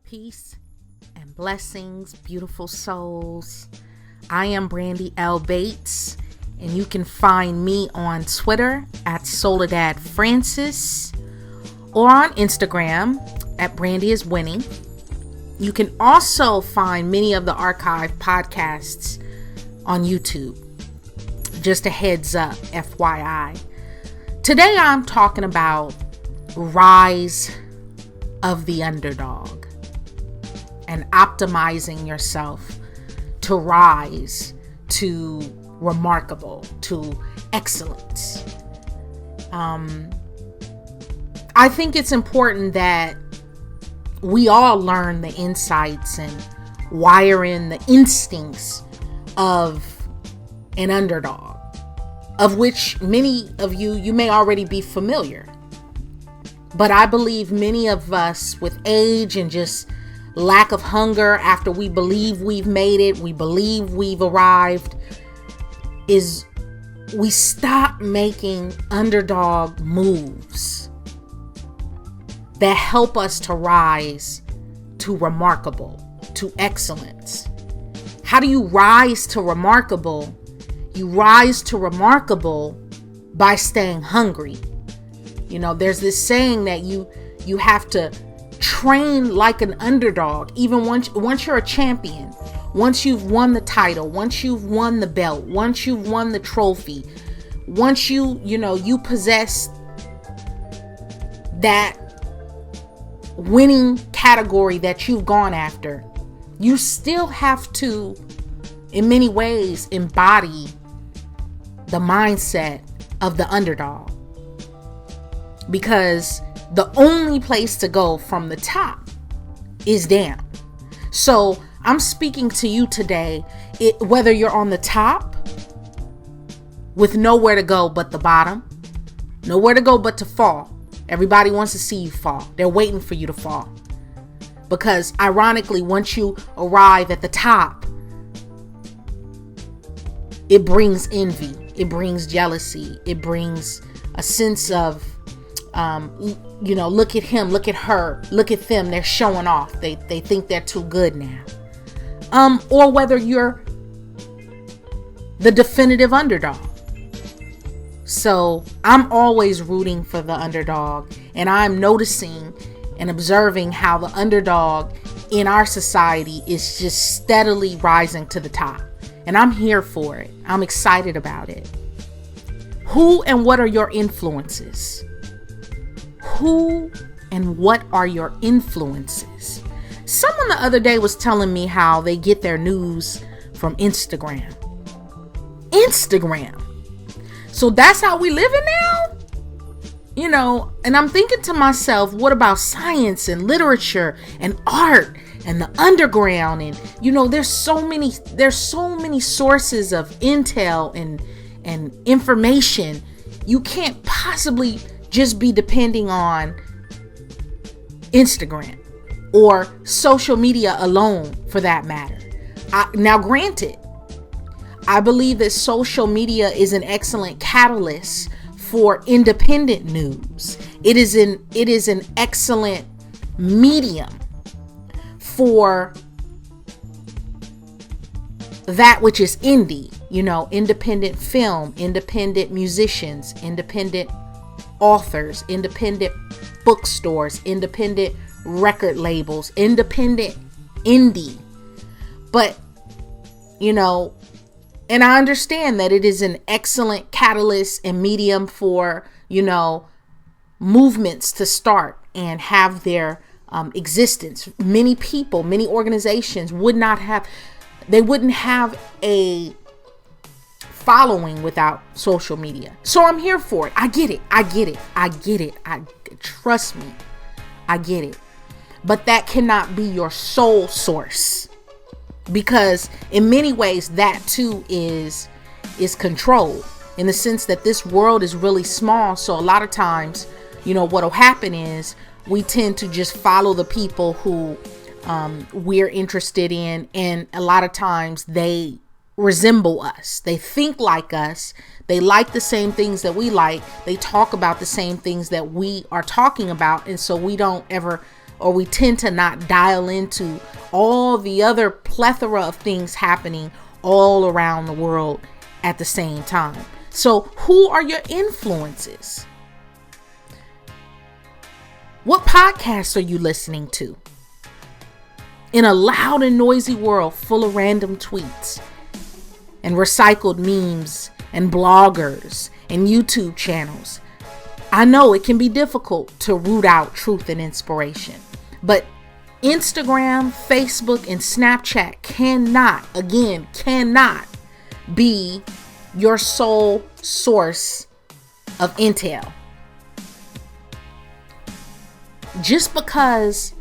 Peace and blessings, beautiful souls. I am Brandi L Bates, and you can find me on Twitter at Soledad Francis or on Instagram at Brandi is Winning. You can also find many of the archive podcasts on YouTube. Just a heads up, FYI. Today I'm talking about Rise of the Underdog and optimizing yourself to rise to remarkable, to excellence. I think it's important that we all learn the insights and wire in the instincts of an underdog, of which many of you may already be familiar. But I believe many of us with age and just lack of hunger after we believe we've made it, we believe we've arrived, is we stop making underdog moves that help us to rise to remarkable, to excellence. How do you rise to remarkable? You rise to remarkable by staying hungry. You know, there's this saying that you have to train like an underdog. Even once you're a champion, once you've won the title, once you've won the belt, once you've won the trophy, once you possess that winning category that you've gone after, you still have to, in many ways, embody the mindset of the underdog. Because the only place to go from the top is down. So I'm speaking to you today, whether you're on the top with nowhere to go but the bottom, nowhere to go but to fall. Everybody wants to see you fall. They're waiting for you to fall. Because ironically, once you arrive at the top, it brings envy. It brings jealousy. It brings a sense of, look at him, look at her, look at them. They're showing off. They think they're too good now. Or whether you're the definitive underdog. So I'm always rooting for the underdog, and I'm noticing and observing how the underdog in our society is just steadily rising to the top. And I'm here for it. I'm excited about it. Who and what are your influences? Who and what are your influences? Someone the other day was telling me how they get their news from Instagram. Instagram. So that's how we living now? And I'm thinking to myself, what about science and literature and art and the underground? And, there's so many sources of intel and information. You can't possibly just be depending on Instagram or social media alone, for that matter. Now, granted, I believe that social media is an excellent catalyst for independent news. It is an excellent medium for that which is indie, independent film, independent musicians, independent authors, independent bookstores, independent record labels, independent indie. But, and I understand that it is an excellent catalyst and medium for, movements to start and have their existence. Many people, many organizations wouldn't have a following without social media. So I'm here for it. I get it. Trust me, I get it. But that cannot be your sole source. Because in many ways that too is control, in the sense that this world is really small. So a lot of times, what'll happen is we tend to just follow the people who we're interested in. And a lot of times they resemble us. They think like us. They like the same things that we like. They talk about the same things that we are talking about. And so we don't ever or we tend to not dial into all the other plethora of things happening all around the world at the same time. So who are your influences? What podcasts are you listening to? In a loud and noisy world full of random tweets and recycled memes and bloggers and YouTube channels, I know it can be difficult to root out truth and inspiration, but Instagram, Facebook, and Snapchat cannot be your sole source of intel. Just because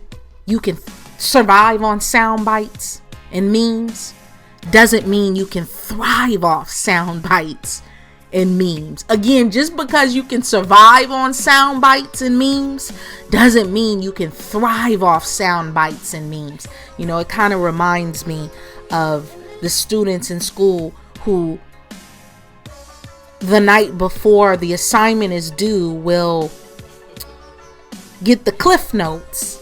you can survive on sound bites and memes doesn't mean you can thrive off sound bites and memes. Again, just because you can survive on sound bites and memes doesn't mean you can thrive off sound bites and memes. You know, it kind of reminds me of the students in school who the night before the assignment is due will get the cliff notes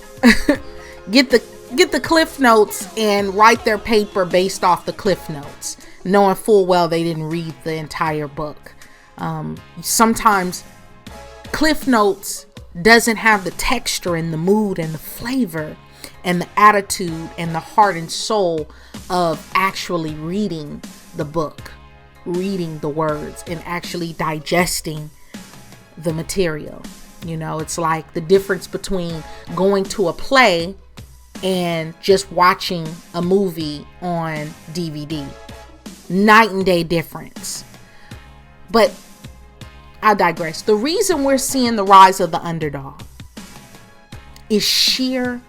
get the cliff notes and write their paper based off the cliff notes, knowing full well they didn't read the entire book. Sometimes cliff notes doesn't have the texture and the mood and the flavor and the attitude and the heart and soul of actually reading the book, reading the words, and actually digesting the material. You know, it's like the difference between going to a play and just watching a movie on DVD. Night and day difference. But I digress. The reason we're seeing the rise of the underdog is sheer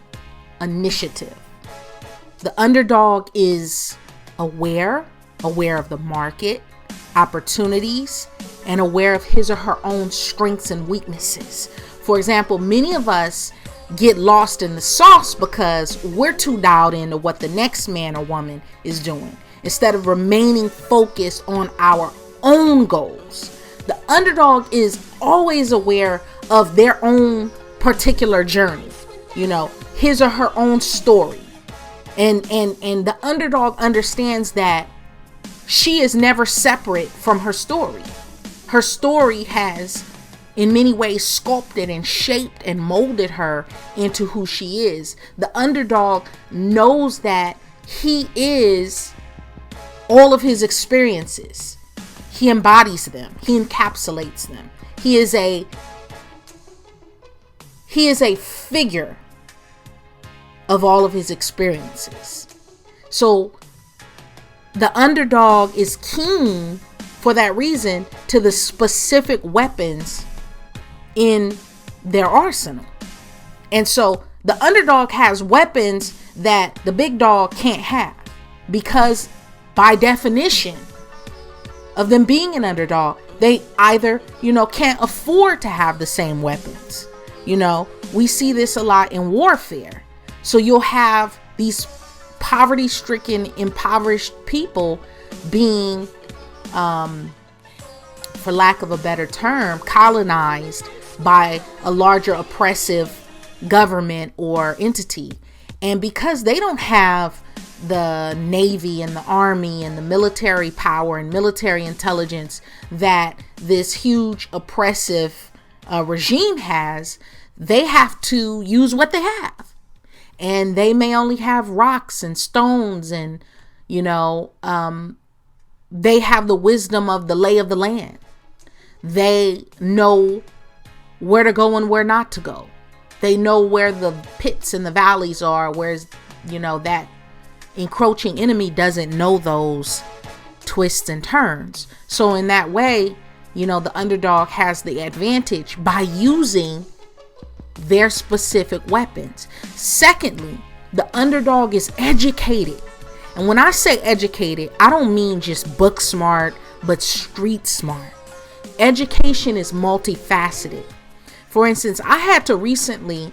initiative. The underdog is aware of the market, opportunities, and aware of his or her own strengths and weaknesses. For example, many of us get lost in the sauce because we're too dialed into what the next man or woman is doing, instead of remaining focused on our own goals. The underdog is always aware of their own particular journey, you know, his or her own story. And the underdog understands that she is never separate from her story. Her story has in many ways sculpted and shaped and molded her into who she is. The underdog knows that he is all of his experiences. He embodies them. He encapsulates them. He is a figure of all of his experiences. So the underdog is keen, for that reason, to the specific weapons in their arsenal. And so the underdog has weapons that the big dog can't have, because by definition of them being an underdog, they either, can't afford to have the same weapons. We see this a lot in warfare. So you'll have these poverty-stricken, impoverished people being, for lack of a better term, colonized by a larger oppressive government or entity. And because they don't have the Navy and the Army and the military power and military intelligence that this huge oppressive regime has, they have to use what they have. And they may only have rocks and stones and, they have the wisdom of the lay of the land. They know where to go and where not to go. They know where the pits and the valleys are, whereas, that encroaching enemy doesn't know those twists and turns. So in that way, the underdog has the advantage by using their specific weapons. Secondly, the underdog is educated. And when I say educated, I don't mean just book smart, but street smart. Education is multifaceted. For instance, I had to recently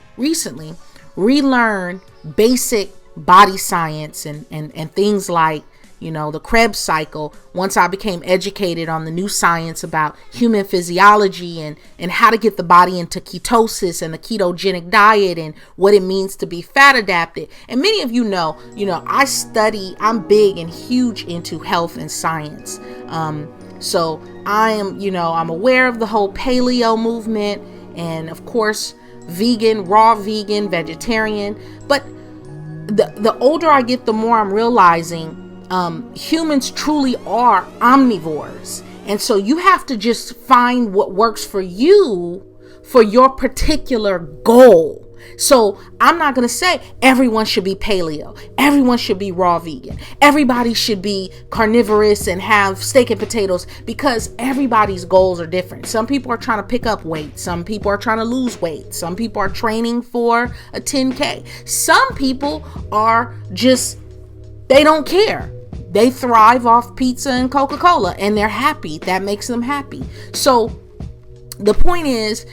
relearn basic body science and things like the Krebs cycle, once I became educated on the new science about human physiology and how to get the body into ketosis and the ketogenic diet and what it means to be fat adapted. And many of you know, I'm big and huge into health and science. So I am, I'm aware of the whole paleo movement and of course, vegan, raw vegan, vegetarian. But the older I get, the more I'm realizing humans truly are omnivores. And so you have to just find what works for you for your particular goal. So I'm not going to say everyone should be paleo. Everyone should be raw vegan. Everybody should be carnivorous and have steak and potatoes, because everybody's goals are different. Some people are trying to pick up weight. Some people are trying to lose weight. Some people are training for a 10K. Some people are just, they don't care. They thrive off pizza and Coca-Cola and they're happy. That makes them happy. So the point is,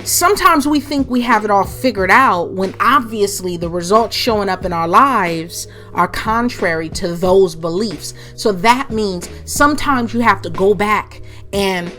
sometimes we think we have it all figured out when obviously the results showing up in our lives are contrary to those beliefs. So that means sometimes you have to go back and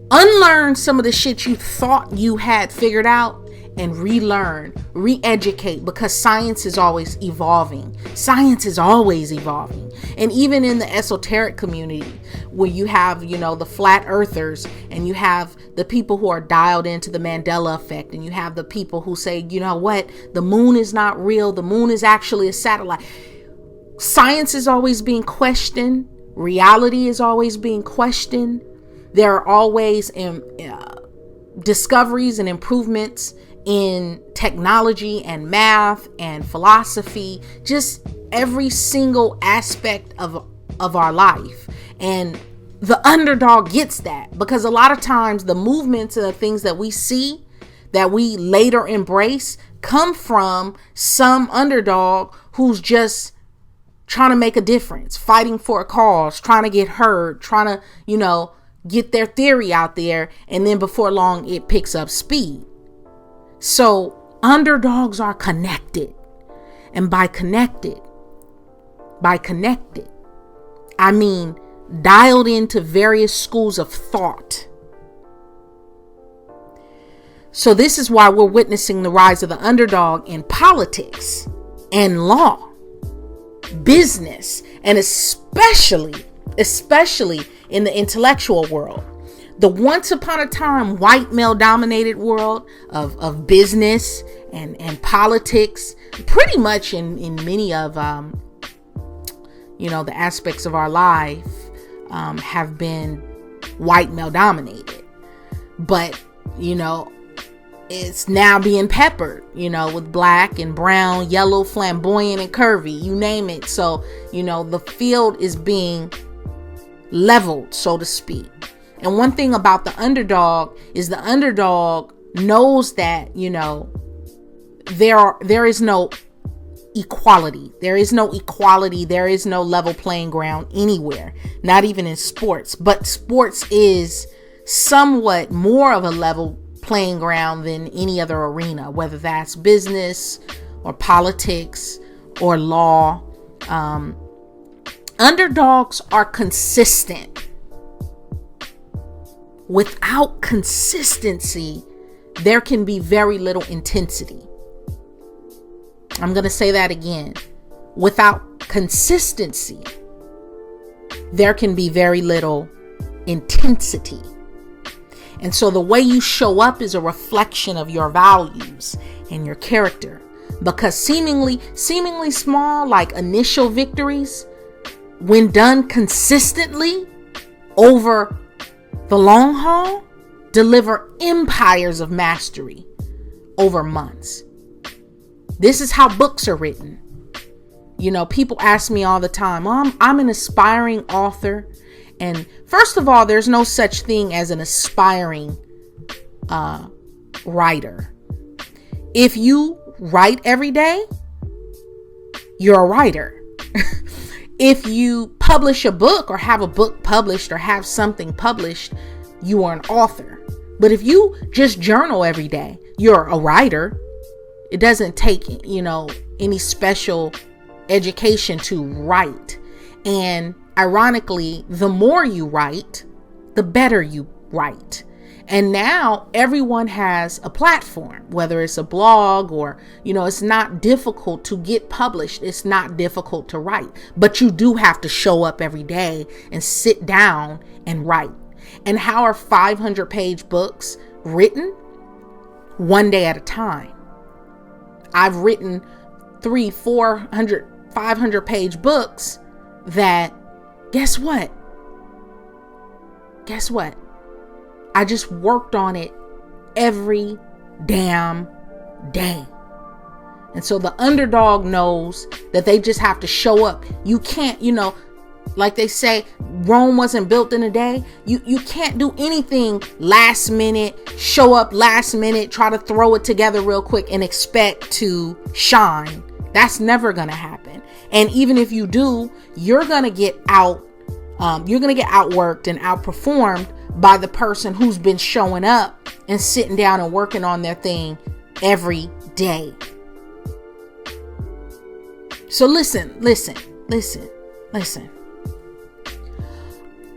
unlearn some of the shit you thought you had figured out and relearn, re-educate, because science is always evolving. Science is always evolving. And even in the esoteric community, where you have, the flat earthers, and you have the people who are dialed into the Mandela effect, and you have the people who say, the moon is not real. The moon is actually a satellite. Science is always being questioned. Reality is always being questioned. There are always discoveries and improvements in technology and math and philosophy, just every single aspect of our life. And the underdog gets that, because a lot of times the movements and the things that we see that we later embrace come from some underdog who's just trying to make a difference, fighting for a cause, trying to get heard, trying to, get their theory out there. And then before long, it picks up speed. So underdogs are connected. And by connected, I mean dialed into various schools of thought. So this is why we're witnessing the rise of the underdog in politics and law, business, and especially in the intellectual world. The once upon a time white male dominated world of business and politics, pretty much in many of the aspects of our life have been white male dominated. But it's now being peppered, with black and brown, yellow, flamboyant, and curvy, you name it. So the field is being leveled, so to speak. And one thing about the underdog is the underdog knows that, there is no equality. There is no equality. There is no level playing ground anywhere, not even in sports. But sports is somewhat more of a level playing ground than any other arena, whether that's business or politics or law. Underdogs are consistent. Without consistency, there can be very little intensity. I'm going to say that again. Without consistency, there can be very little intensity. And so the way you show up is a reflection of your values and your character. Because seemingly small, like initial victories, when done consistently over the long haul, deliver empires of mastery over months. This is how books are written. People ask me all the time, I'm an aspiring author. And first of all, there's no such thing as an aspiring writer. If you write every day, you're a writer. If you publish a book or have a book published or have something published, you are an author. But if you just journal every day, you're a writer. It doesn't take, any special education to write. And ironically, the more you write, the better you write. And now everyone has a platform, whether it's a blog or, it's not difficult to get published. It's not difficult to write, but you do have to show up every day and sit down and write. And how are 500-page books written? One day at a time. I've written 300, 400, 500-page books that, guess what? I just worked on it every damn day. And so the underdog knows that they just have to show up. You can't, like they say, Rome wasn't built in a day. You can't do anything last minute, show up last minute, try to throw it together real quick and expect to shine. That's never going to happen. And even if you do, you're going to get outworked and outperformed by the person who's been showing up and sitting down and working on their thing every day. So listen.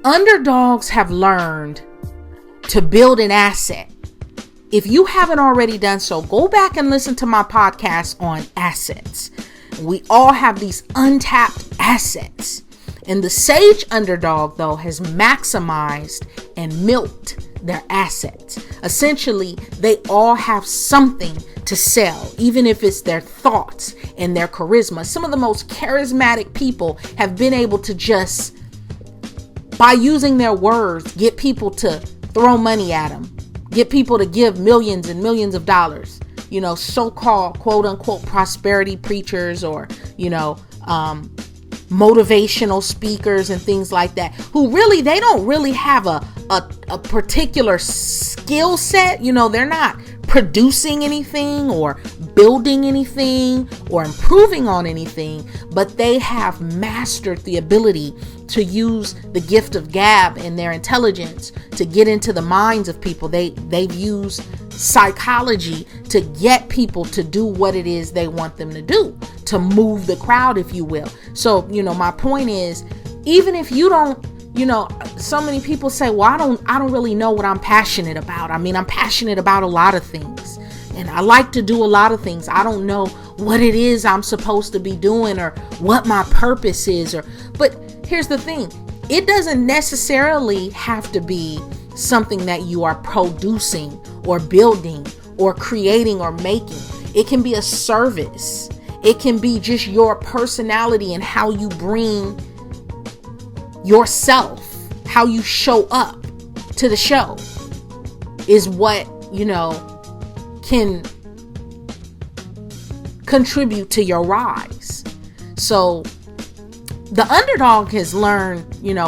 Underdogs have learned to build an asset. If you haven't already done so, go back and listen to my podcast on assets. We all have these untapped assets. And the sage underdog, though, has maximized and milked their assets. Essentially, they all have something to sell, even if it's their thoughts and their charisma. Some of the most charismatic people have been able to just, by using their words, get people to throw money at them, get people to give millions and millions of dollars. So-called quote unquote prosperity preachers or, motivational speakers and things like that, who really, they don't really have a particular skill set. They're not producing anything or building anything or improving on anything, but they have mastered the ability to use the gift of gab and their intelligence to get into the minds of people. They've used psychology to get people to do what it is they want them to do, to move the crowd, if you will. So, my point is, even if you don't, so many people say, well, I don't really know what I'm passionate about. I mean, I'm passionate about a lot of things and I like to do a lot of things. I don't know what it is I'm supposed to be doing or what my purpose is, but here's the thing. It doesn't necessarily have to be something that you are producing or building or creating or making. It can be a service. It can be just your personality and how you bring yourself, how you show up to the show is what, can contribute to your rise. So the underdog has learned,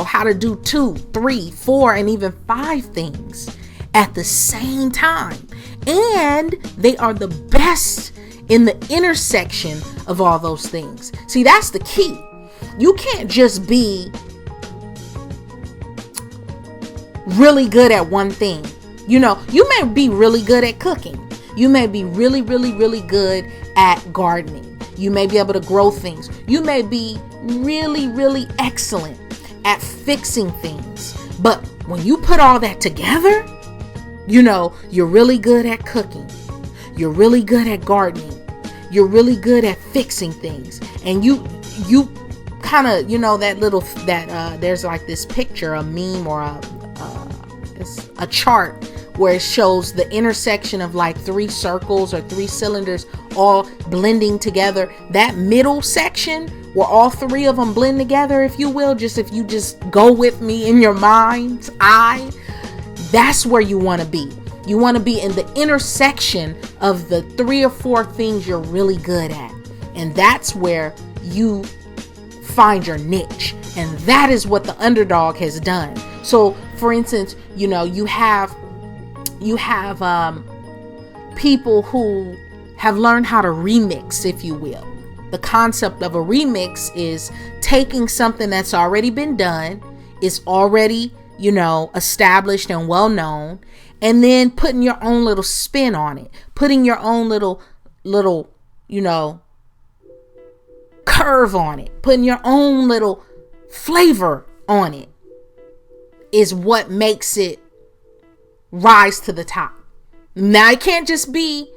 how to do 2, 3, 4, and even 5 things at the same time. And they are the best in the intersection of all those things. See, that's the key. You can't just be really good at one thing. You may be really good at cooking. You may be really, really, really good at gardening. You may be able to grow things. You may be really, really excellent at fixing things. But when you put all that together, you're really good at cooking. You're really good at gardening. You're really good at fixing things. And you kind of, there's like this picture, a meme or a chart where it shows the intersection of like 3 circles or 3 cylinders all blending together. That middle section where all 3 of them blend together, if you will, if you just go with me in your mind's eye, that's where you want to be. You want to be in the intersection of the 3 or 4 things you're really good at. And that's where you find your niche. And that is what the underdog has done. So for instance, you have people who have learned how to remix, if you will. The concept of a remix is taking something that's already been done, is already, established and well known, and then putting your own little spin on it, putting your own little, curve on it, putting your own little flavor on it is what makes it rise to the top. Now, it can't just be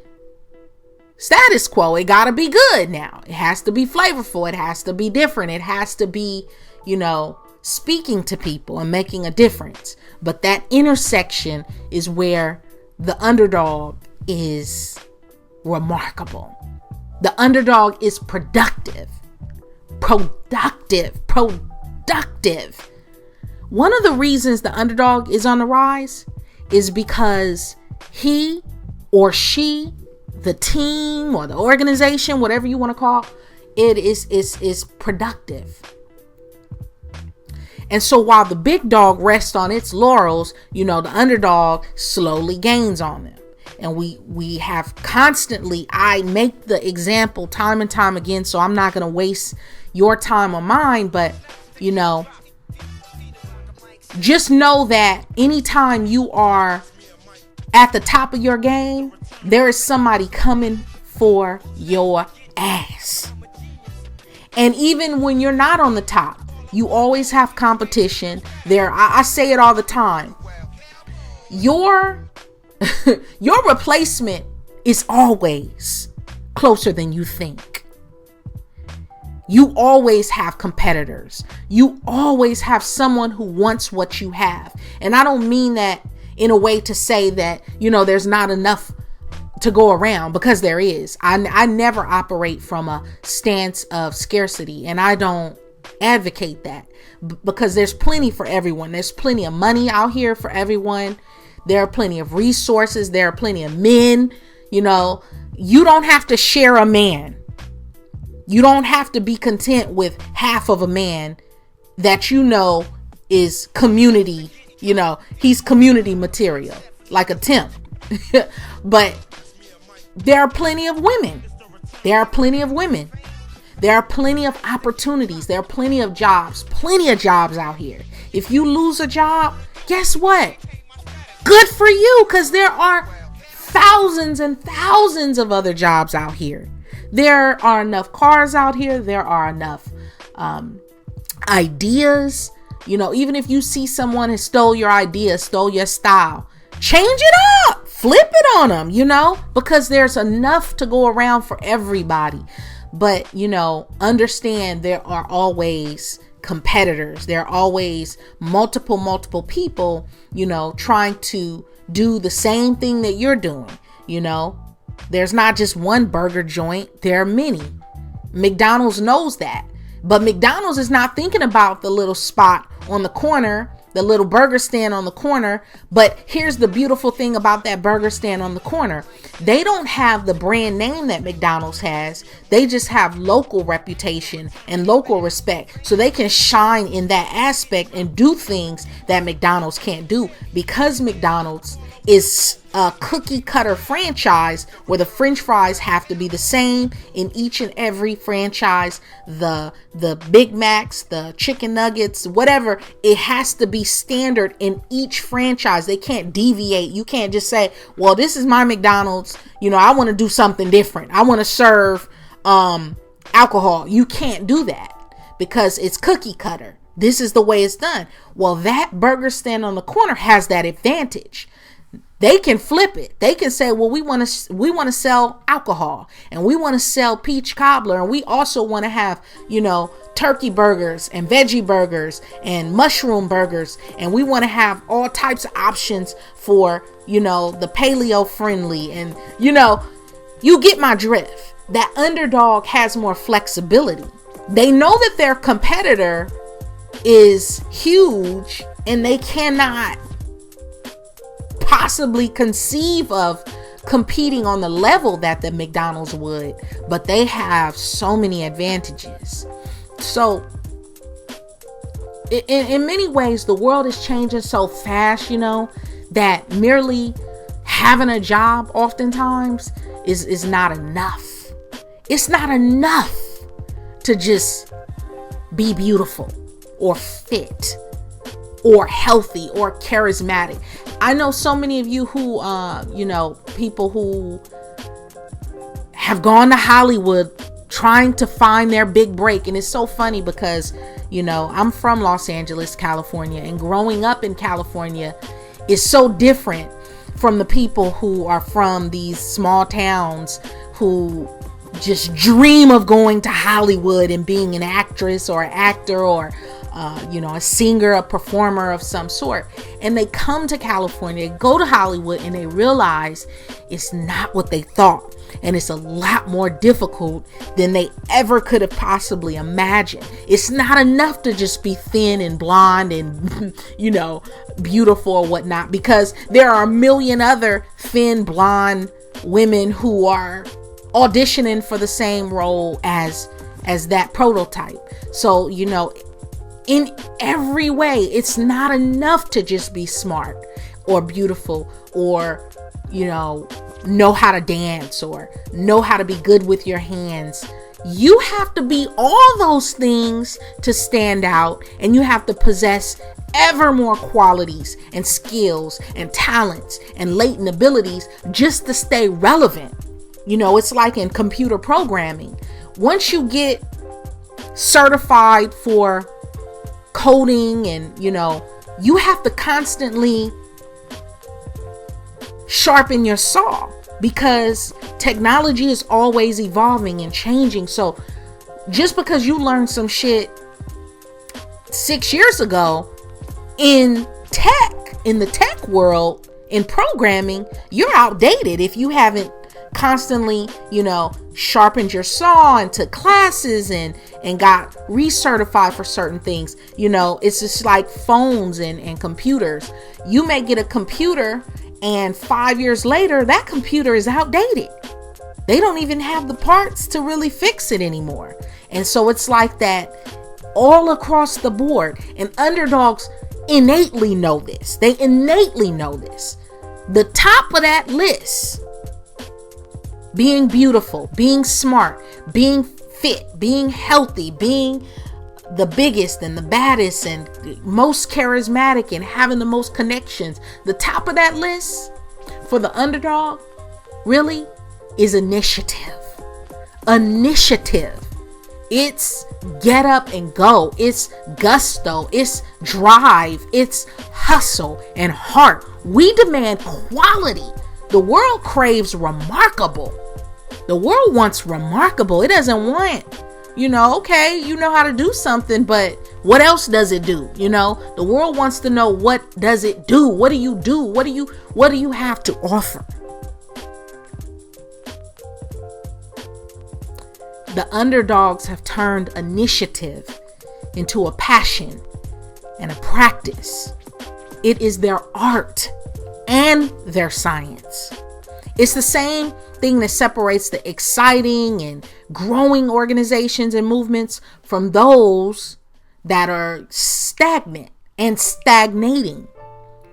status quo. It gotta be good now. It has to be flavorful. It has to be different. It has to be, speaking to people and making a difference. But that intersection is where the underdog is remarkable. The underdog is productive. One of the reasons the underdog is on the rise is because he or she, the team or the organization, whatever you want to call it, is productive. And so while the big dog rests on its laurels, the underdog slowly gains on them. And we have constantly, I make the example time and time again, so I'm not going to waste your time or mine, but just know that anytime you are at the top of your game, there is somebody coming for your ass. And even when you're not on the top, you always have competition there. I say it all the time. Your replacement is always closer than you think. You always have competitors. You always have someone who wants what you have. And I don't mean that in a way to say that, there's not enough to go around, because there is. I never operate from a stance of scarcity, and I don't advocate that, because there's plenty for everyone. There's plenty of money out here for everyone. There are plenty of resources. There are plenty of men. You don't have to share a man. You don't have to be content with half of a man that is community. He's community material, like a temp. But there are plenty of women. There are plenty of women. There are plenty of opportunities. There are plenty of jobs out here. If you lose a job, guess what? Good for you, because there are thousands and thousands of other jobs out here. There are enough cars out here. There are enough ideas. Even if you see someone has stole your idea, stole your style, change it up, flip it on them, because there's enough to go around for everybody. But, understand there are always competitors. There are always multiple people, trying to do the same thing that you're doing. There's not just one burger joint. There are many. McDonald's knows that. But McDonald's is not thinking about the little spot on the corner, the little burger stand on the corner. But here's the beautiful thing about that burger stand on the corner. They don't have the brand name that McDonald's has. They just have local reputation and local respect. So they can shine in that aspect and do things that McDonald's can't do, because McDonald's is a cookie cutter franchise where the French fries have to be the same in each and every franchise. The Big Macs, the chicken nuggets, whatever, it has to be standard in each franchise. They can't deviate. You can't just say, well, this is my McDonald's, I want to do something different. I want to serve alcohol. You can't do that because it's cookie cutter. This is the way it's done. Well, that burger stand on the corner has that advantage. They can flip it. They can say, well, we want to sell alcohol, and we want to sell peach cobbler, and we also want to have, turkey burgers and veggie burgers and mushroom burgers, and we want to have all types of options for, the paleo friendly, and you get my drift. That underdog has more flexibility. They know that their competitor is huge, and they cannot possibly conceive of competing on the level that the McDonald's would, but they have so many advantages. So in many ways, the world is changing so fast, that merely having a job oftentimes is not enough. It's not enough to just be beautiful or fit or healthy or charismatic. I know so many of you who, people who have gone to Hollywood trying to find their big break. And it's so funny because, I'm from Los Angeles, California, and growing up in California is so different from the people who are from these small towns who just dream of going to Hollywood and being an actress or an actor or a singer, a performer of some sort. And they come to California, go to Hollywood, and they realize it's not what they thought. And it's a lot more difficult than they ever could have possibly imagined. It's not enough to just be thin and blonde and, beautiful or whatnot, because there are a million other thin, blonde women who are auditioning for the same role as that prototype. So, in every way, it's not enough to just be smart or beautiful or, know how to dance or know how to be good with your hands. You have to be all those things to stand out, and you have to possess ever more qualities and skills and talents and latent abilities just to stay relevant. It's like in computer programming. Once you get certified for coding and, you have to constantly sharpen your saw because technology is always evolving and changing. So just because you learned some shit 6 years ago in the tech world, in programming, you're outdated if you haven't constantly, sharpened your saw and took classes and got recertified for certain things. It's just like phones and computers. You may get a computer and 5 years later, that computer is outdated. They don't even have the parts to really fix it anymore. And so it's like that all across the board. And underdogs innately know this. They innately know this. The top of that list: being beautiful, being smart, being fit, being healthy, being the biggest and the baddest and most charismatic and having the most connections. The top of that list for the underdog really is initiative. Initiative. It's get up and go. It's gusto. It's drive. It's hustle and heart. We demand quality. The world craves remarkable. The world wants remarkable. It doesn't want, okay, you know how to do something, but what else does it do? The world wants to know, what does it do? What do you do? What do you have to offer? The underdogs have turned initiative into a passion and a practice. It is their art and their science. It's the same thing that separates the exciting and growing organizations and movements from those that are stagnant and stagnating,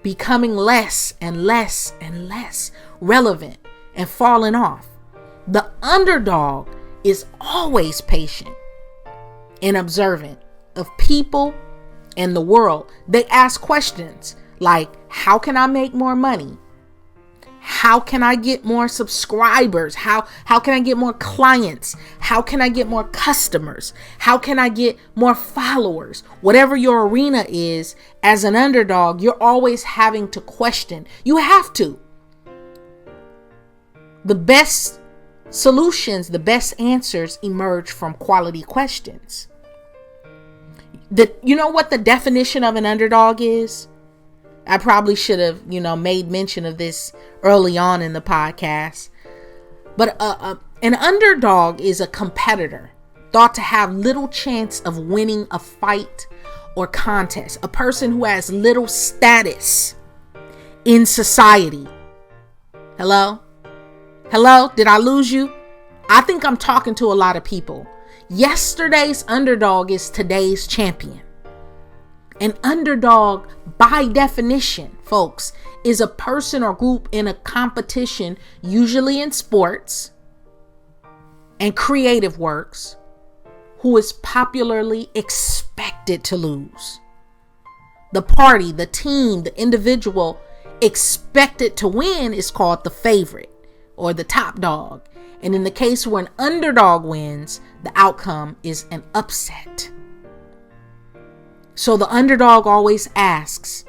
becoming less and less and less relevant and falling off. The underdog is always patient and observant of people and the world. They ask questions like, how can I make more money? How can I get more subscribers? How can I get more clients? How can I get more customers? How can I get more followers? Whatever your arena is, as an underdog, you're always having to question. You have to. The best solutions, the best answers emerge from quality questions. You know what the definition of an underdog is? I probably should have, made mention of this early on in the podcast. But an underdog is a competitor thought to have little chance of winning a fight or contest. A person who has little status in society. Hello? Did I lose you? I think I'm talking to a lot of people. Yesterday's underdog is today's champion. An underdog, by definition, folks, is a person or group in a competition, usually in sports and creative works, who is popularly expected to lose. The party, the team, the individual expected to win is called the favorite or the top dog. And in the case where an underdog wins, the outcome is an upset. So the underdog always asks,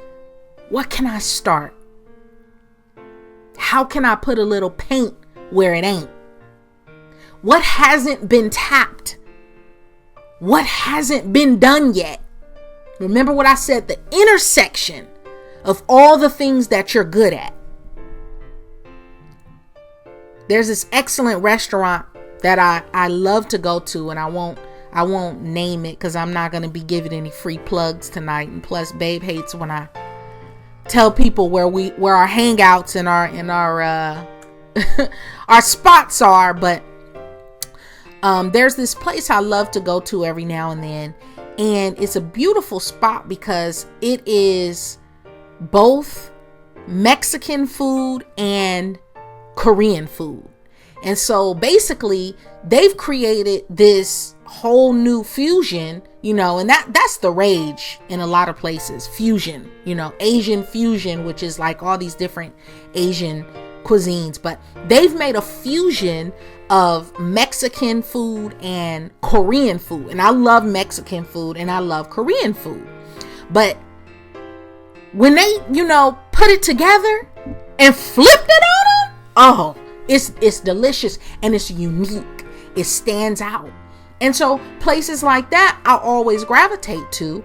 what can I start? How can I put a little paint where it ain't? What hasn't been tapped? What hasn't been done yet? Remember what I said, the intersection of all the things that you're good at. There's this excellent restaurant that I love to go to, and I won't name it because I'm not going to be giving any free plugs tonight. And plus, Babe hates when I tell people where our hangouts and our our spots are. But there's this place I love to go to every now and then, and it's a beautiful spot because it is both Mexican food and Korean food. And so basically they've created this whole new fusion, and that's the rage in a lot of places. Fusion, Asian fusion, which is like all these different Asian cuisines, but they've made a fusion of Mexican food and Korean food. And I love Mexican food and I love Korean food. But when they, put it together and flipped it on them, oh, it's delicious and it's unique. It stands out. And so places like that I always gravitate to,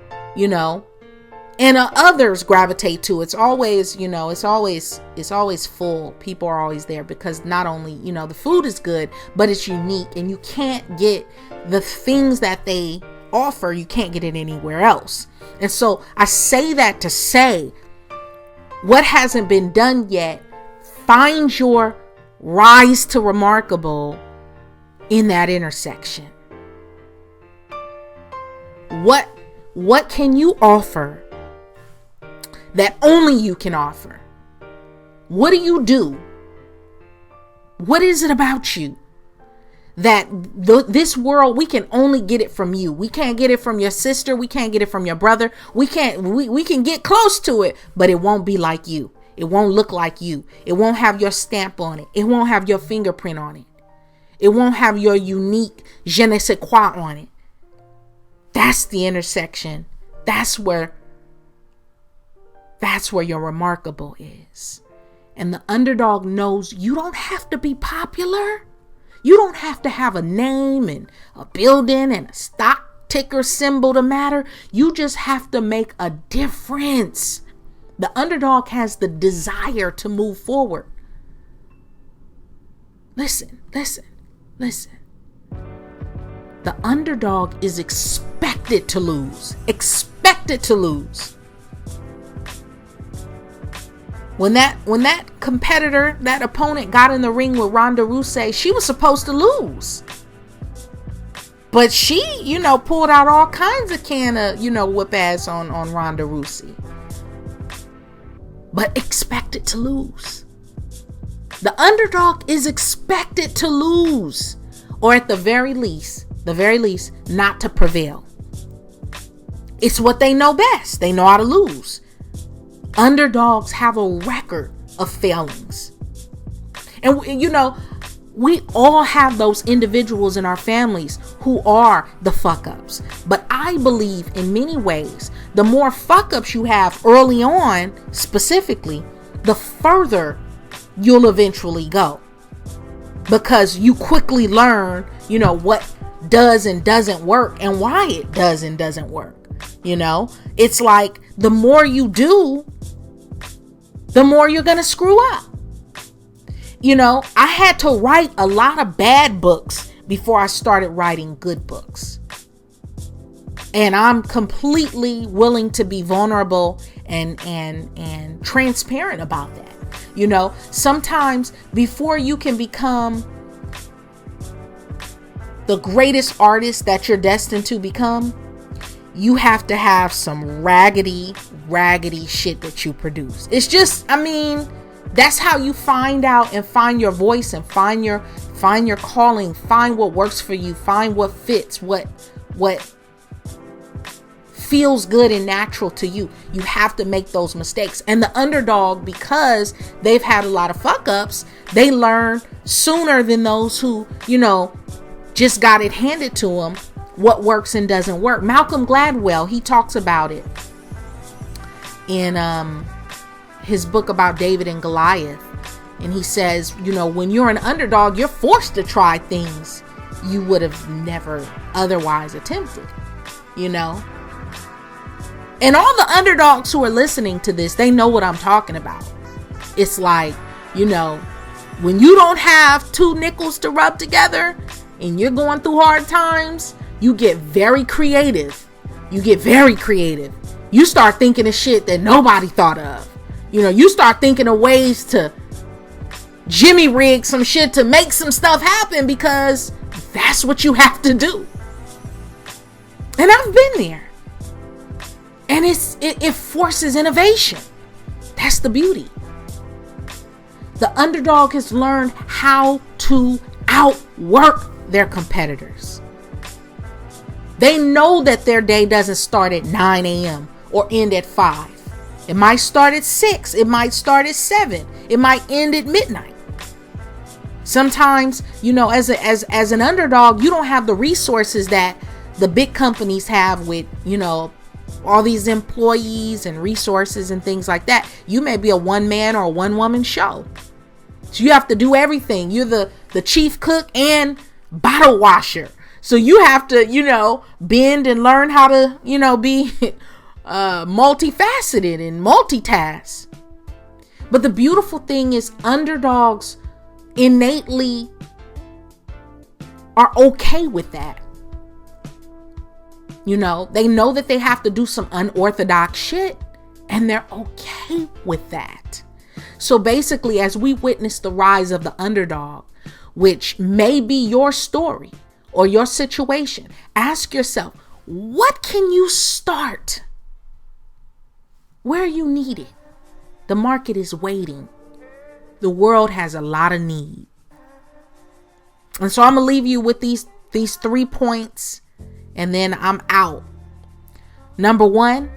and others gravitate to. It's always, it's always full. People are always there because not only, the food is good, but it's unique, and you can't get the things that they offer. You can't get it anywhere else. And so I say that to say, what hasn't been done yet, find your rise to remarkable in that intersection. What can you offer that only you can offer? What do? What is it about you that this world, we can only get it from you? We can't get it from your sister. We can't get it from your brother. We can get close to it, but it won't be like you. It won't look like you. It won't have your stamp on it. It won't have your fingerprint on it. It won't have your unique je ne sais quoi on it. That's the intersection. That's where your remarkable is. And the underdog knows you don't have to be popular. You don't have to have a name and a building and a stock ticker symbol to matter. You just have to make a difference. The underdog has the desire to move forward. Listen. The underdog is expected to lose. When that competitor, that opponent got in the ring with Ronda Rousey, she was supposed to lose. But she, pulled out all kinds of whip ass on Ronda Rousey. But expected to lose. The underdog is expected to lose, or at the very least, not to prevail. It's what they know best. They know how to lose. Underdogs have a record of failings. And, we all have those individuals in our families who are the fuck-ups. But I believe in many ways, the more fuck-ups you have early on, specifically, the further you'll eventually go. Because you quickly learn, what does and doesn't work and why it does and doesn't work. It's like the more you do, the more you're going to screw up. I had to write a lot of bad books before I started writing good books. And I'm completely willing to be vulnerable and transparent about that. Sometimes before you can become the greatest artist that you're destined to become, you have to have some raggedy shit that you produce. It's just, that's how you find out and find your voice and find your calling, find what works for you, find what fits, what feels good and natural to you. You have to make those mistakes. And the underdog, because they've had a lot of fuck ups, they learn sooner than those who, just got it handed to them, what works and doesn't work. Malcolm Gladwell, he talks about it in his book about David and Goliath. And he says, when you're an underdog, you're forced to try things you would have never otherwise attempted, And all the underdogs who are listening to this, they know what I'm talking about. It's like, when you don't have two nickels to rub together and you're going through hard times, you get very creative. You start thinking of shit that nobody thought of. You start thinking of ways to Jimmy rig some shit to make some stuff happen because that's what you have to do. And I've been there. And it forces innovation. That's the beauty. The underdog has learned how to outwork their competitors. They know that their day doesn't start at 9 a.m. or end at 5. It might start at 6. It might start at 7. It might end at midnight. Sometimes, as an underdog, you don't have the resources that the big companies have with, all these employees and resources and things like that. You may be a one-man or a one-woman show. So you have to do everything. You're the chief cook and bottle washer. So you have to, bend and learn how to, be multifaceted and multitask. But the beautiful thing is underdogs innately are okay with that. They know that they have to do some unorthodox shit and they're okay with that. So basically, as we witness the rise of the underdog, which may be your story or your situation, ask yourself, what can you start where you need it? The market is waiting. The world has a lot of need. And so I'm going to leave you with these 3 points and then I'm out. Number 1,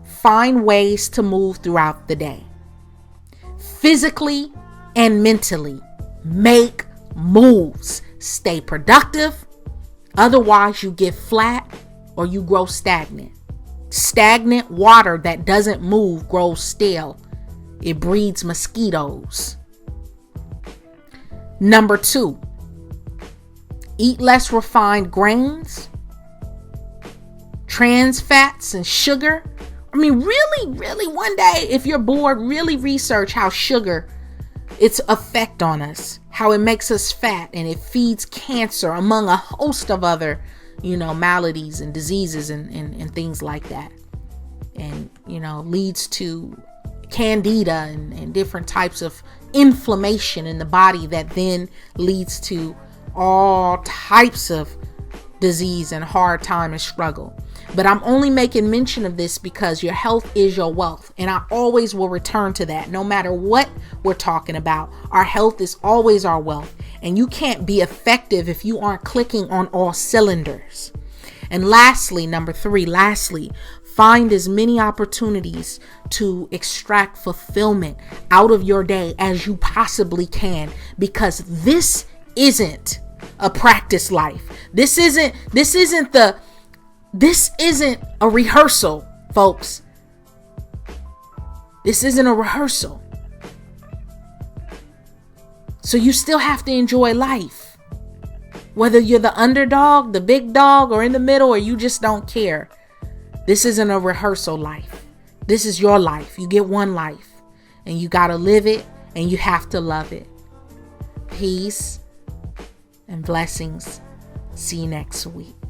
find ways to move throughout the day. Physically and mentally, make moves. Stay productive. Otherwise, you get flat or you grow stagnant. Stagnant water that doesn't move grows stale. It breeds mosquitoes. Number 2, eat less refined grains, trans fats, and sugar. Really, one day, if you're bored, really research how sugar, its effect on us, how it makes us fat and it feeds cancer among a host of other, maladies and diseases and things like that. And, leads to candida and different types of inflammation in the body that then leads to all types of disease and hard time and struggle. But I'm only making mention of this because your health is your wealth. And I always will return to that. No matter what we're talking about, our health is always our wealth. And you can't be effective if you aren't clicking on all cylinders. And lastly, number 3, find as many opportunities to extract fulfillment out of your day as you possibly can, because this isn't a practice life. This isn't a rehearsal, folks. This isn't a rehearsal. So you still have to enjoy life. Whether you're the underdog, the big dog, or in the middle, or you just don't care. This isn't a rehearsal life. This is your life. You get one life and you got to live it and you have to love it. Peace and blessings. See you next week.